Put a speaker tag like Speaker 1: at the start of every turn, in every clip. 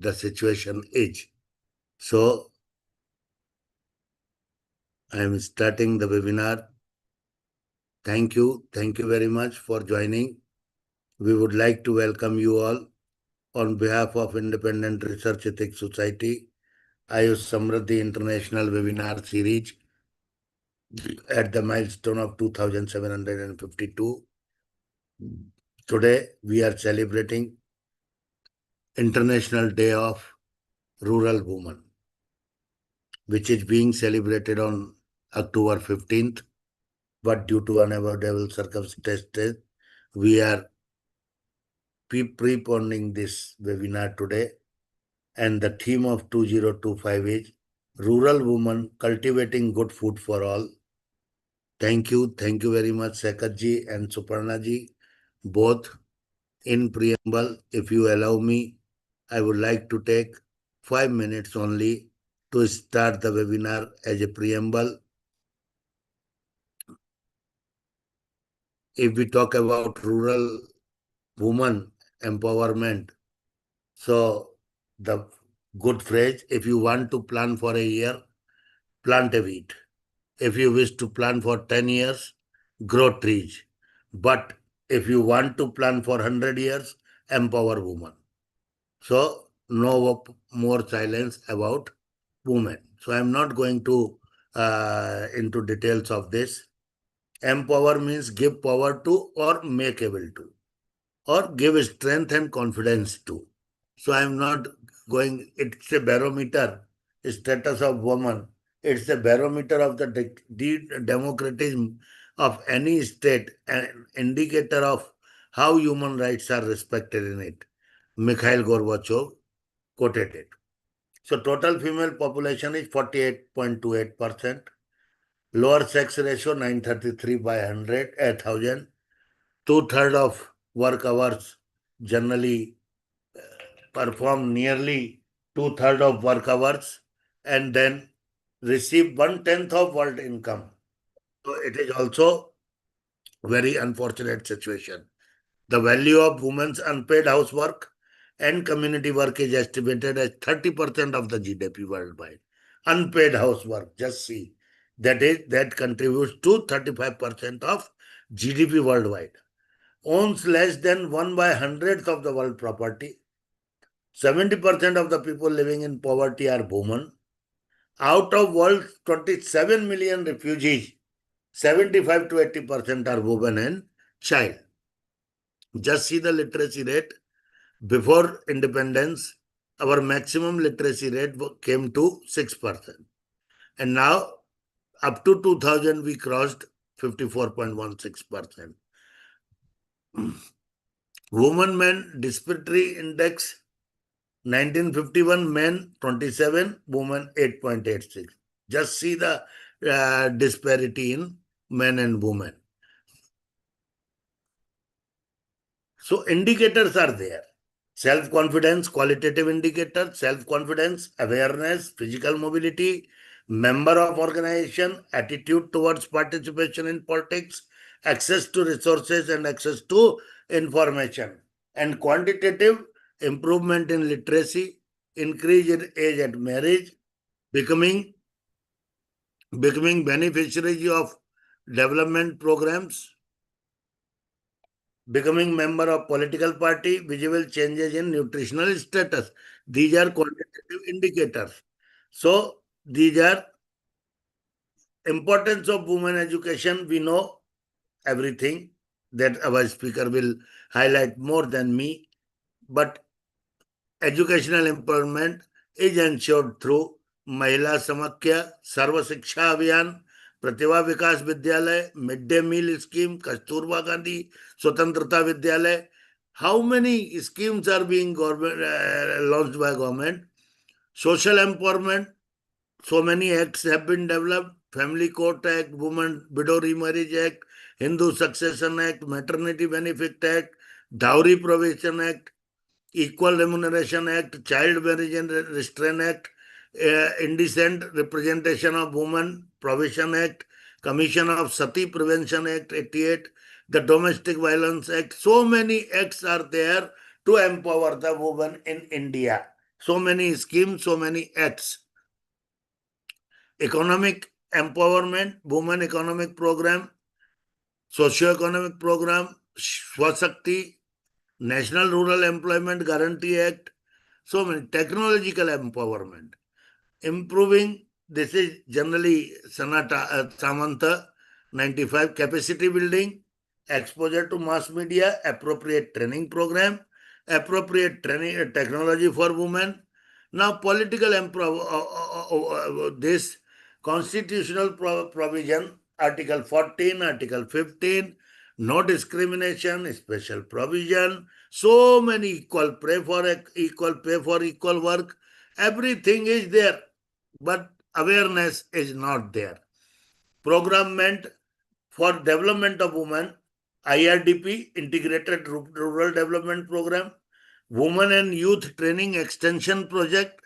Speaker 1: the situation is. So, I am starting the webinar. Thank you. Thank you very much for joining. We would like to welcome you all on behalf of Independent Research Ethics Society, AYUSH Samriddhi International Webinar Series at the milestone of 2752. Today, we are celebrating International Day of Rural Women, which is being celebrated on October 15th. But due to unavoidable circumstances, we are preponing this webinar today. And the theme of 2025 is Rural Women Cultivating Good Food for All. Thank you. Thank you very much, Sekatji and Suparnaji, both. In preamble, if you allow me, I would like to take 5 minutes only to start the webinar as a preamble. If we talk about rural woman empowerment, so the good phrase, if you want to plan for a year, plant a wheat. If you wish to plan for 10 years, grow trees. But if you want to plan for 100 years, empower women. So no more silence about women. So I'm not going to into details of this. Empower means give power to or make able to or give strength and confidence to. So I'm not going, it's a barometer, status of woman. It's a barometer of the democratism of any state, an indicator of how human rights are respected in it. Mikhail Gorbachev quoted it. So total female population is 48.28%. Lower sex ratio 933 by 1,000. Two-thirds of work hours generally perform nearly two-thirds of work hours and then receive 1/10 of world income. So it is also very unfortunate situation. The value of women's unpaid housework and community work is estimated as 30% of the GDP worldwide. Unpaid housework, just see. That contributes to 35% of GDP worldwide. Owns less than 1/100th of the world property. 70% of the people living in poverty are women. Out of world's 27 million refugees, 75 to 80% are women and child. Just see the literacy rate. Before independence, our maximum literacy rate came to 6%. And now, up to 2000, we crossed 54.16%. Woman-men disparity index, 1951, men 27, women 8.86. Just see the disparity in men and women. So indicators are there. Self-confidence, qualitative indicator, self-confidence, awareness, physical mobility, member of organization, attitude towards participation in politics, access to resources and access to information. And quantitative, improvement in literacy, increase in age at marriage, becoming beneficiaries of development programs, becoming member of political party, visible changes in nutritional status. These are quantitative indicators. So these are importance of women education. We know everything that our speaker will highlight more than me, but educational empowerment is ensured through Mahila Samakya, Sarva Shiksha Abhiyan, Pratibha Vikas Vidyalay, Midday Meal Scheme, Kasturba Gandhi, Swatantrata Vidyalay. How many schemes are being launched by government? Social empowerment, so many acts have been developed. Family Court Act, Women Widow Remarriage Act, Hindu Succession Act, Maternity Benefit Act, Dowry Provision Act, Equal Remuneration Act, Child Marriage and Restraint Act, Indecent Representation of Women Provision Act, Commission of Sati Prevention Act 88, the Domestic Violence Act. So many acts are there to empower the women in India. So many schemes, so many acts. Economic empowerment, women economic program, socio-economic program, Swashakti, National Rural Employment Guarantee Act, so many technological empowerment, improving. This is generally Sanata Samantha 95 capacity building, exposure to mass media, appropriate training program, appropriate training technology for women. Now political this constitutional provision, Article 14, Article 15, no discrimination, special provision, so many equal pay for equal work, everything is there, but awareness is not there. Program meant for development of women, IRDP, Integrated Rural Development Program, Women and Youth Training Extension Project.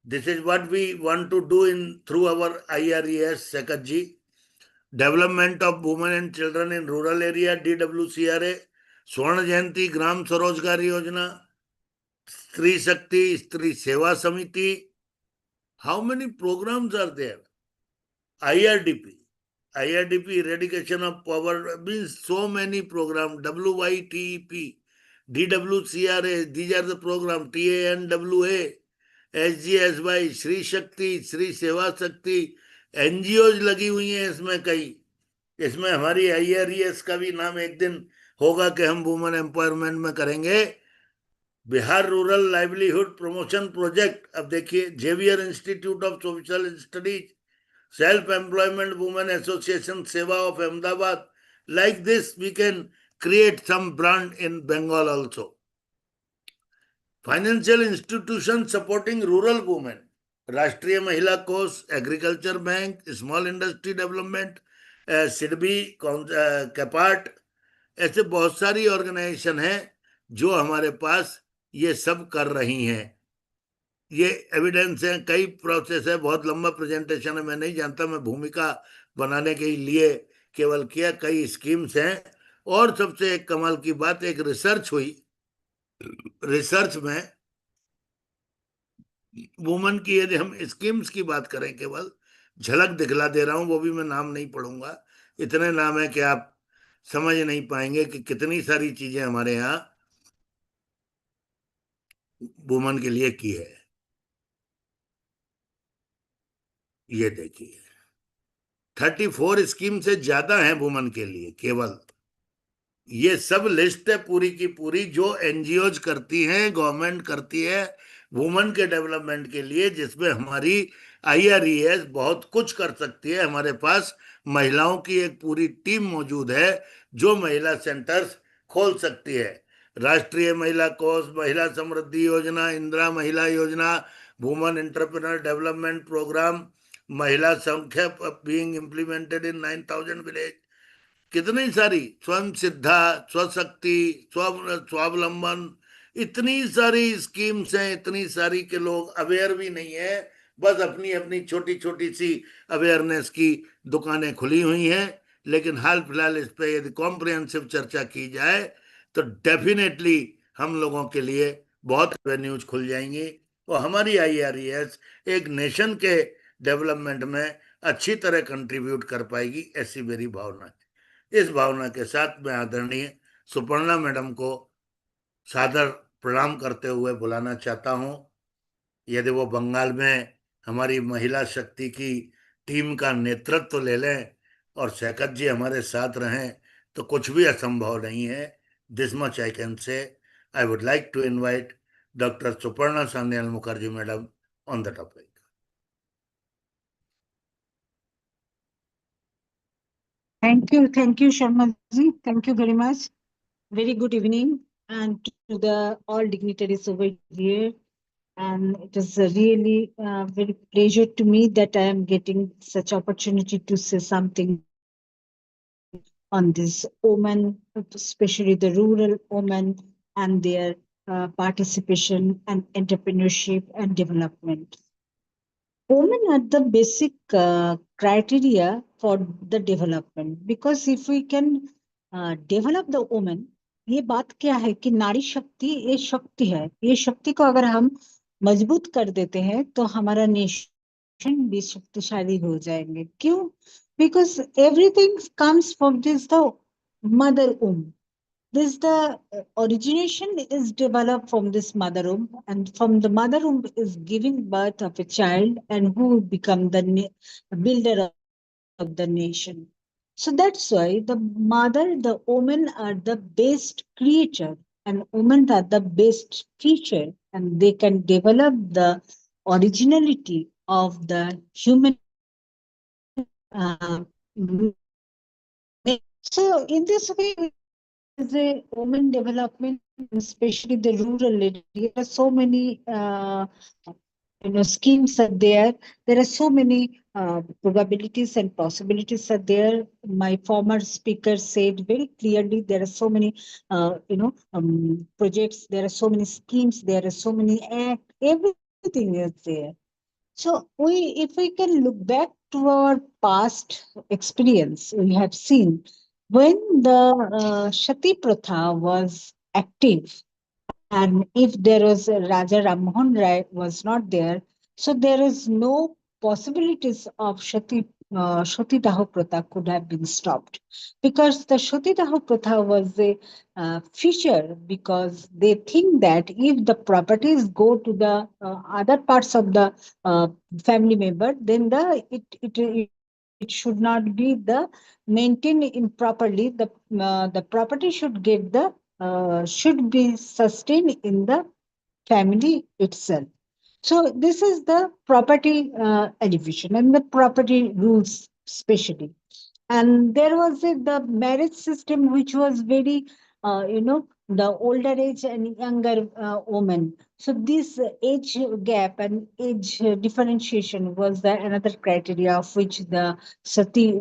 Speaker 1: This is what we want to do through our IRES, Sekatji. Development of women and children in rural area, DWCRA, Swarna Jayanti Gram Swarojgar Yojana, Stri Shakti, Stri Seva Samiti. How many programs are there? IRDP. IRDP, eradication of poverty, means so many programs. WYTEP, DWCRA, these are the programs. TANWA, SGSY, Shri Shakti, Shri सेवा शक्ति, NGOs लगी हुई हैं इसमें कई. इसमें हमारी IRES का भी नाम एक दिन होगा कि हम वुमेन एम्पावरमेंट में करेंगे. Bihar rural livelihood promotion project. अब देखिए, Xavier institute of social studies, self employment women association सेवा of Ahmedabad. Like this, we can create some brand in Bengal also. Financial institutions supporting rural women, Rashtriya Mahila Kosh, agriculture bank, small industry development, SIDBI, CAPART, ऐसे बहुत सारी organisation हैं जो हमारे पास ये सब कर रही हैं. ये एविडेंस है, कई प्रोसेस है, बहुत लंबा प्रेजेंटेशन है, मैं नहीं जानता, मैं भूमिका बनाने के लिए केवल किया. कई स्कीम्स हैं. और सबसे एक कमाल की बात, एक रिसर्च हुई. रिसर्च में वुमन की, यदि हम स्कीम्स की बात करें, केवल झलक दिखला दे रहा हूं, वो भी मैं नाम नहीं पढ़ूंगा, इतने नाम है कि आप समझ नहीं पाएंगे कि कितनी सारी चीजें हमारे यहाँ वुमन के लिए की है. ये देखिए, 34 स्कीम से ज्यादा है वुमन के लिए केवल. ये सब लिस्ट है पूरी की पूरी जो NGOs करती हैं, गवर्नमेंट करती है वुमेन के डेवलपमेंट के लिए, जिसमें हमारी IRES बहुत कुछ कर सकती है. हमारे पास महिलाओं की एक पूरी टीम मौजूद है जो महिला सेंटर्स खोल सकती है. राष्ट्रीय महिला कोष, महिला समृद्धि योजना, इंदिरा महिला योजना, वुमेन एंटरप्रेन्योर डेवलपमेंट प्रोग्राम, महिला संख्या बीइंग इम्प्लीमेंटेड इन 9,000 विलेज. कितनी सारी स्वयं सिद्धा, स्वशक्ति, स्वावलंबन, इतनी सारी स्कीम्स हैं, इतनी सारी के लोग अवेयर भी नहीं है. बस अपनी अपनी छोटी छोटी सी अवेयरनेस की दुकानें खुली हुई हैं. लेकिन हाल फिलहाल इस पे यदि कॉम्प्रिहेंसिव चर्चा की जाए तो डेफिनेटली हम लोगों के लिए बहुत एवेन्यूज खुल जाएंगी और हमारी IRES एक नेशन के डेवलपमेंट में अच्छी तरह कंट्रीब्यूट कर पाएगी, ऐसी मेरी भावना है. इस भावना के साथ मैं आदरणीय सुपर्णा मैडम को सादर प्रणाम करते हुए बुलाना चाहता हूं. यदि वो बंगाल में हमारी महिला शक्ति की टीम का नेतृत्व ले लें और शैकत जी हमारे साथ रहें तो कुछ भी असंभव नहीं है. This much I can say. I would like to invite doctor Suparna Sanyal Mukherjee madam on the topic.
Speaker 2: Thank you, Sharma ji. Thank you very much. Very good evening, and to the all dignitaries over here. And it is a really very pleasure to me that I am getting such opportunity to say something on this women, especially the rural women and their participation and entrepreneurship and development. Women are the basic criteria for the development, because if we can develop the woman, ये बात क्या है कि नारी शक्ति ये शक्ति है. ये शक्ति को अगर हम मजबूत कर देते हैं तो हमारा नेशन भी शक्तिशाली हो जाएंगे। क्यों? Because everything comes from this the mother womb. This the origination is developed from this mother womb, and from the mother womb is giving birth of a child, and who will become the builder of the nation. So that's why the mother, the women are the best creator, and women are the best teacher, and they can develop the originality of the human nature. So in this way, we can say there is a women development, and especially the rural area. There are so many, schemes are there. There are so many probabilities and possibilities are there. My former speaker said very clearly there are so many, projects. There are so many schemes. There are so many act. Everything is there. So if we can look back to our past experience, we have seen when the Shati Pratha was active, and if there was Raja Ram Mohan Rai was not there, so there is no possibilities of Shati Daho Pratha could have been stopped, because the Shati Daho Pratha was a feature, because they think that if the properties go to the other parts of the uh, family member, then it should not be the maintained improperly. The property should get the should be sustained in the family itself. So this is the property elevation and the property rules especially. And there was the marriage system which was very, the older age and younger woman. So this age gap and age differentiation was the another criteria of which the sati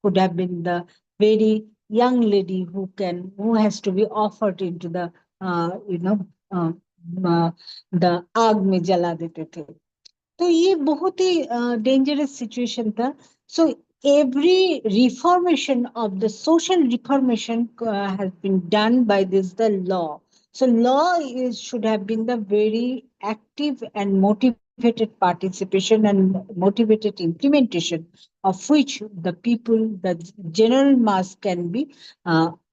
Speaker 2: could have been the very young lady who has to be offered into the uh, you know uh, uh, the आग में जला देते थे. तो ये बहुत ही dangerous situation था. सो every reformation of the social reformation has been done by this the law. So law is should have been the very active and motivated participation and motivated implementation, of which the people, the general mass can be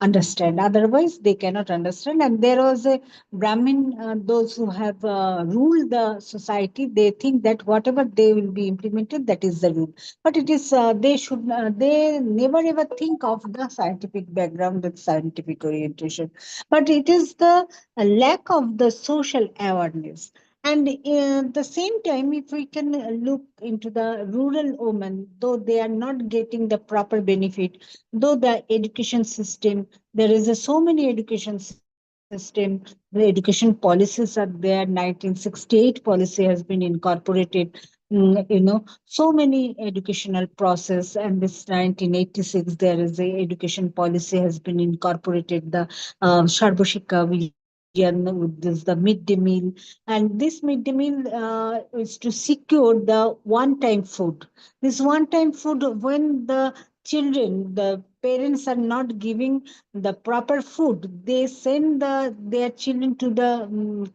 Speaker 2: understand. Otherwise they cannot understand. And there was a Brahmin, those who have ruled the society, they think that whatever they will be implemented, that is the rule. But it is they never ever think of the scientific background and scientific orientation. But it is the lack of the social awareness. And the same time, if we can look into the rural women, though they are not getting the proper benefit, though the education system, there is so many education system, the education policies are there. 1968 policy has been incorporated. So many educational process, and this 1986 there is a education policy has been incorporated. The Sharbashika Vision with this the midday meal, and this midday meal is to secure the one-time food. This one-time food, when the children, the parents are not giving the proper food, they send their children to the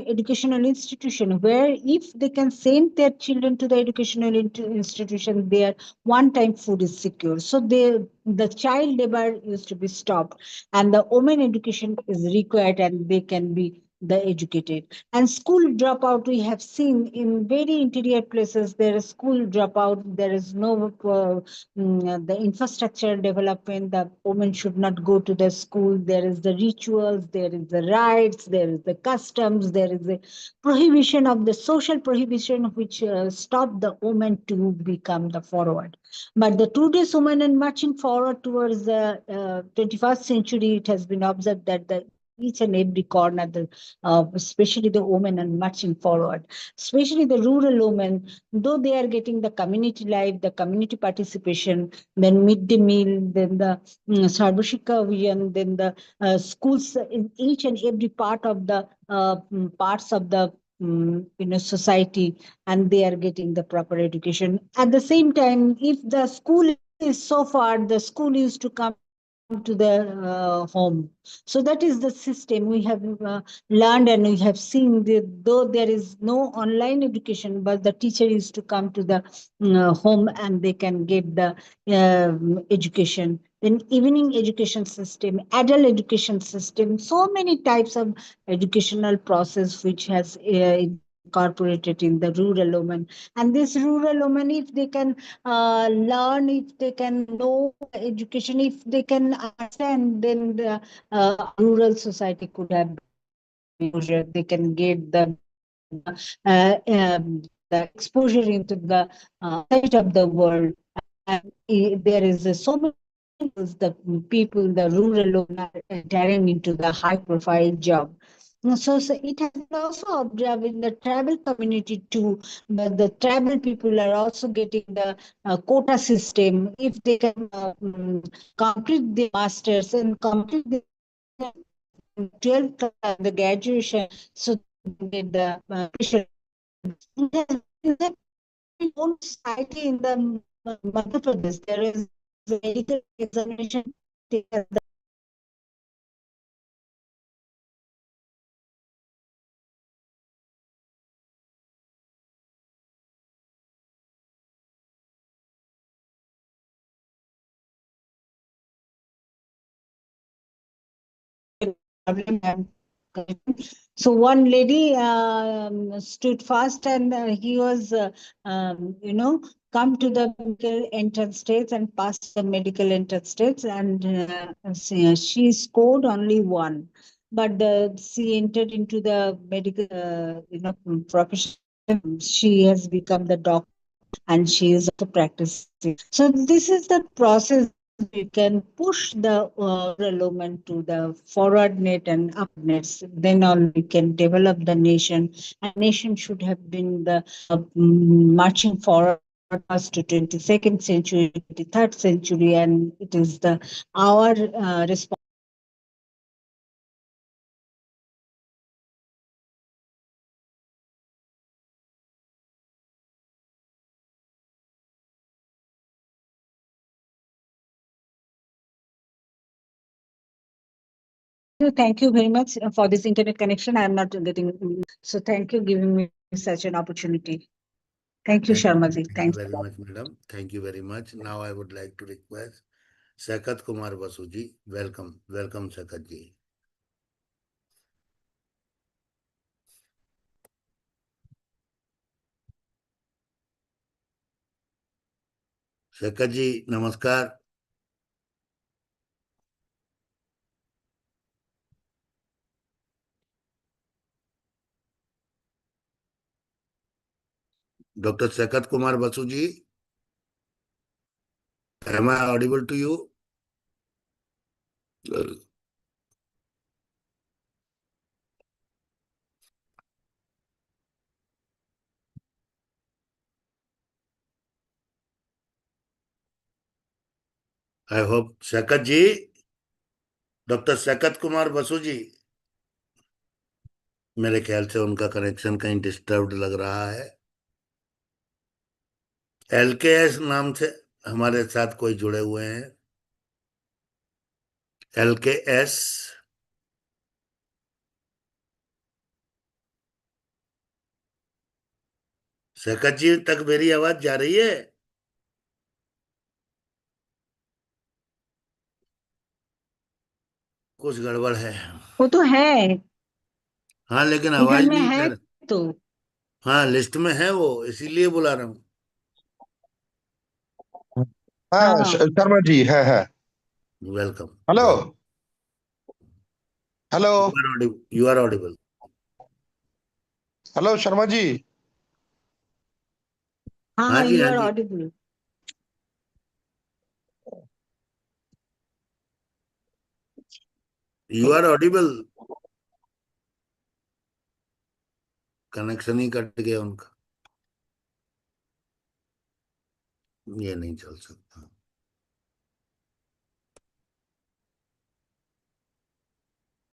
Speaker 2: educational institution, where if they can send their children to the educational institution, their one time food is secure. So the child labor used to be stopped, and the women education is required, and they can be the educated. And school dropout, we have seen in very interior places, there is school dropout, there is no the infrastructure development. The women should not go to the school. There is the rituals, there is the rights, there is the customs, there is the prohibition of the social prohibition which stop the woman to become the forward. But the today's women and marching forward towards the 21st century, it has been observed that the each and every corner, especially the women are marching forward, especially the rural women, though they are getting the community life, the community participation, then midday meal, then the Sarvashika Vision, then the schools in each and every part of the parts of the society, and they are getting the proper education. At the same time, if the school is so far, the school used to come in to the home. So that is the system we have learned, and we have seen that though there is no online education, but the teacher is to come to the home and they can get the education. Then evening education system, adult education system, so many types of educational process which has incorporated in the rural women. And this rural women, if they can learn, if they can know education, if they can understand, then the rural society could have exposure. They can get the exposure into the outside of the world. And there is so many examples the people, the rural women are entering into the high profile job. So it has been also observed in the travel community too. The tribal people are also getting the quota system. If they can complete the masters and complete the 12th class, the graduation, so they can get the pressure. It has own society in the Madhya Pradesh. There is a medical examination taken. So one lady stood fast, and he was, come to the medical entrance stage and passed the medical entrance stage, and she scored only one. But she entered into the medical, profession. She has become the doctor, and she is also practicing. So this is the process. We can push the rural women to the forward net and up nets. Then only we can develop the nation. And nation should have been the marching forward us to 22nd century, 23rd century, and it is the our responsibility. Thank you very much for this internet connection. I am not getting, so thank you giving me such an opportunity. Thank you, Sharmaji.
Speaker 1: Thank you
Speaker 2: Thanks a
Speaker 1: very
Speaker 2: lot.
Speaker 1: much, madam. Thank you very much. Now I would like to request Sakat Kumar Basuji. Welcome. Welcome, Sakat ji. Sakat ji, namaskar. Dr. Sakat Kumar Basuji, am I audible to you? I hope Sakat ji, doctor सकत कुमार बसु जी, मेरे ख्याल से उनका connection कहीं disturbed लग रहा है। एलकेएस नाम से हमारे साथ कोई जुड़े हुए हैं? एलकेएस। सकत जी तक मेरी आवाज जा रही है? कुछ गड़बड़ है।
Speaker 2: वो तो है,
Speaker 1: हाँ, लेकिन
Speaker 2: इधर
Speaker 1: आवाज
Speaker 2: में
Speaker 1: नहीं
Speaker 2: है
Speaker 1: कर।
Speaker 2: तो।
Speaker 1: हाँ, लिस्ट में है वो, इसीलिए बुला रहा हूँ।
Speaker 3: हाँ
Speaker 2: हाँ
Speaker 3: शर्मा जी है।
Speaker 1: Welcome.
Speaker 3: Hello. Hello.
Speaker 1: You are audible.
Speaker 3: Hello Sharma ji.
Speaker 2: हाँ
Speaker 1: हाँ
Speaker 2: हाँ,
Speaker 1: जी,
Speaker 2: यू
Speaker 1: हाँ
Speaker 2: आर
Speaker 1: जी,
Speaker 2: audible.
Speaker 1: You are audible. Connection ही कट गया उनका, ये नहीं चल सकता।